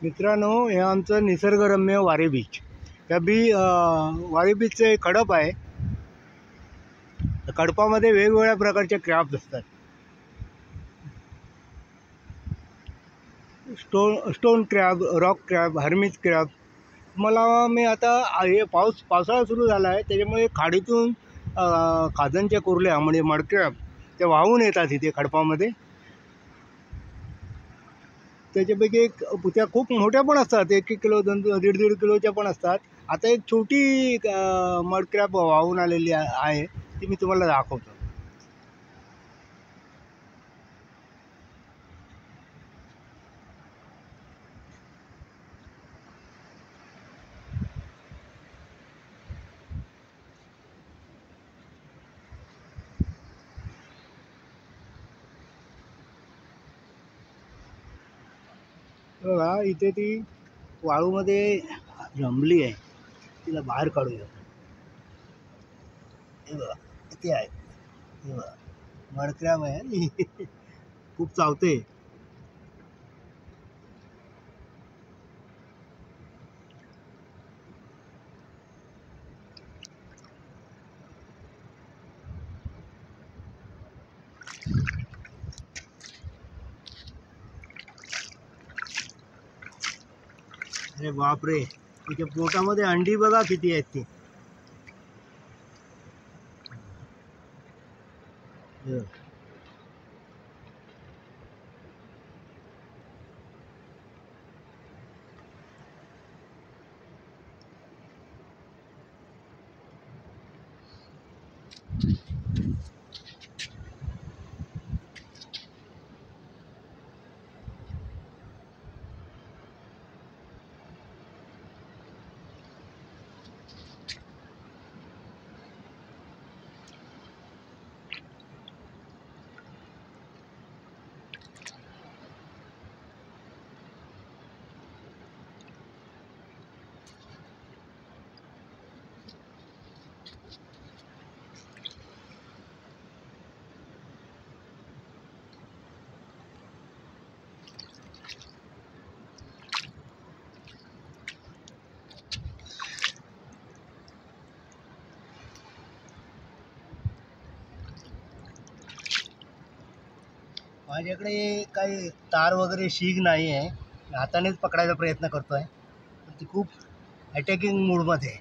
मित्रांनो, हे आमचं निसर्गरम्य वारे बीच. वारे बीचचं एक खडप आहे. खडपामध्ये वेगवेगळ्या प्रकारचे क्रॅब्स असतात. Stone crab, rock crab, hermit crab. मी आता हे पावसाळा सुरू झाला आहे, त्याच्यामुळे खाडीतून खाजनच्या कुर्ल्या म्हणजे मडक्रॅब ते वाहून येतात इथे खडपामध्ये. त्याच्यापैकी त्या खूप मोठ्या पण असतात, 1-1 किलो, 1.5 किलोच्या पण असतात. आता एक छोटी मडक्रॅब वाहून आलेली आहे, ती मी तुम्हाला दाखवतो. बघा, इथे ती वाळूमध्ये रमली आहे, तिला बाहेर काढूया. हे बघा, इथे आहे. हे बघा, मडक्रॅब आहे. खूप चावते. अरे बापरे, तिच्या पोटामध्ये अंडी बघा किती आहेत ती. माझ्याकडे काही तार वगैरे शीग नाही आहे, हातानेच पकडायचा प्रयत्न करतो आहे. पण ती खूप अटॅकिंग मूडमध्ये आहे.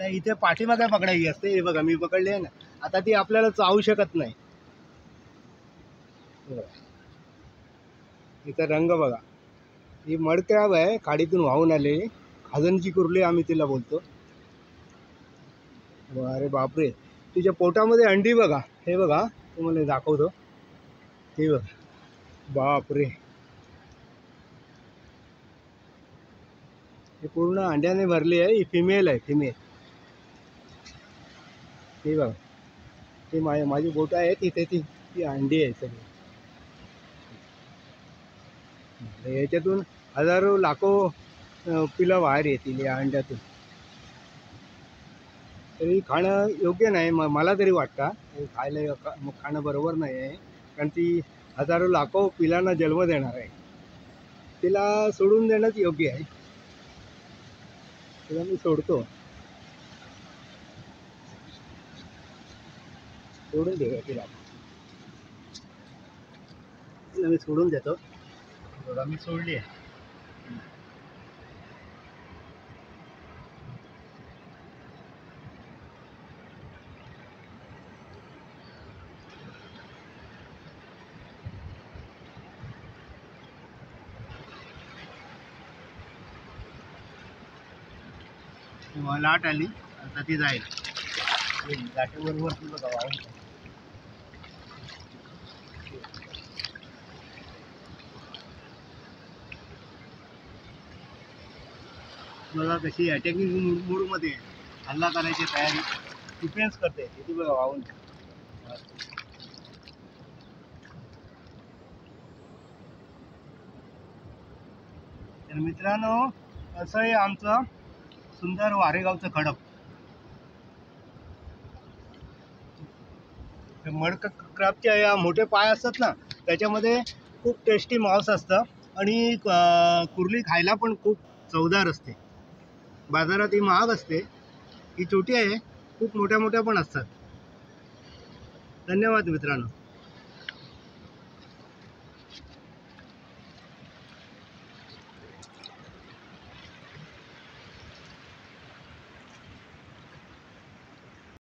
इथे पाठीमागे पकडायची असते. हे बघा, मी पकडली आहे ना. आता ती आपल्याला चावू शकत नाही. इथं रंग बघा, ही मडक्रॅब आहे, खाडीतून वाहून आलेली. खाजनची कुर्ली आम्ही तिला बोलतो. अरे बापरे, तिच्या पोटामध्ये अंडी बघा. हे बघा, तुम्हाला दाखवतो. हे बघा, बापरे, हे पूर्ण अंड्याने भरली आहे. ही फिमेल आहे, फिमेल. हे बघा, ती माझी बोट आहे, तिथे ती अंडी आहे सगळी. याच्यातून हजारो लाखो पिलं बाहेर येतील या अंड्यातून. तरी खाणं योग्य नाही, मला तरी वाटतं. खाणं बरोबर नाही आहे, कारण ती हजारो लाखो पिलांना जन्म देणार आहे. तिला सोडून देणंच योग्य आहे. तिला मी सोडतो, सोडून देऊया तिला. मी सोडून देतो. बघा, मी सोडली आहे. लाट आली, आता ती जाईल. लाटेबरोबर ती बघा वाहून. बघा कशी अटॅकिंग मूडमध्ये हल्ला करायची तयारी, डिफेन्स करते. किती बघा वाहून. तर मित्रांनो, असं आहे आमचं सुंदर वारेगावचं खडप. मड क्रॅबचे या मोठे पाय असतात ना, त्याच्यामध्ये खूप टेस्टी मांस असतं आणि कुर्ली खायला पण खूप चवदार असते. बाजारात ही महाग असते, ही छोटी आहे, खूप मोठ्या मोठ्या पण असतात. धन्यवाद मित्रांनो.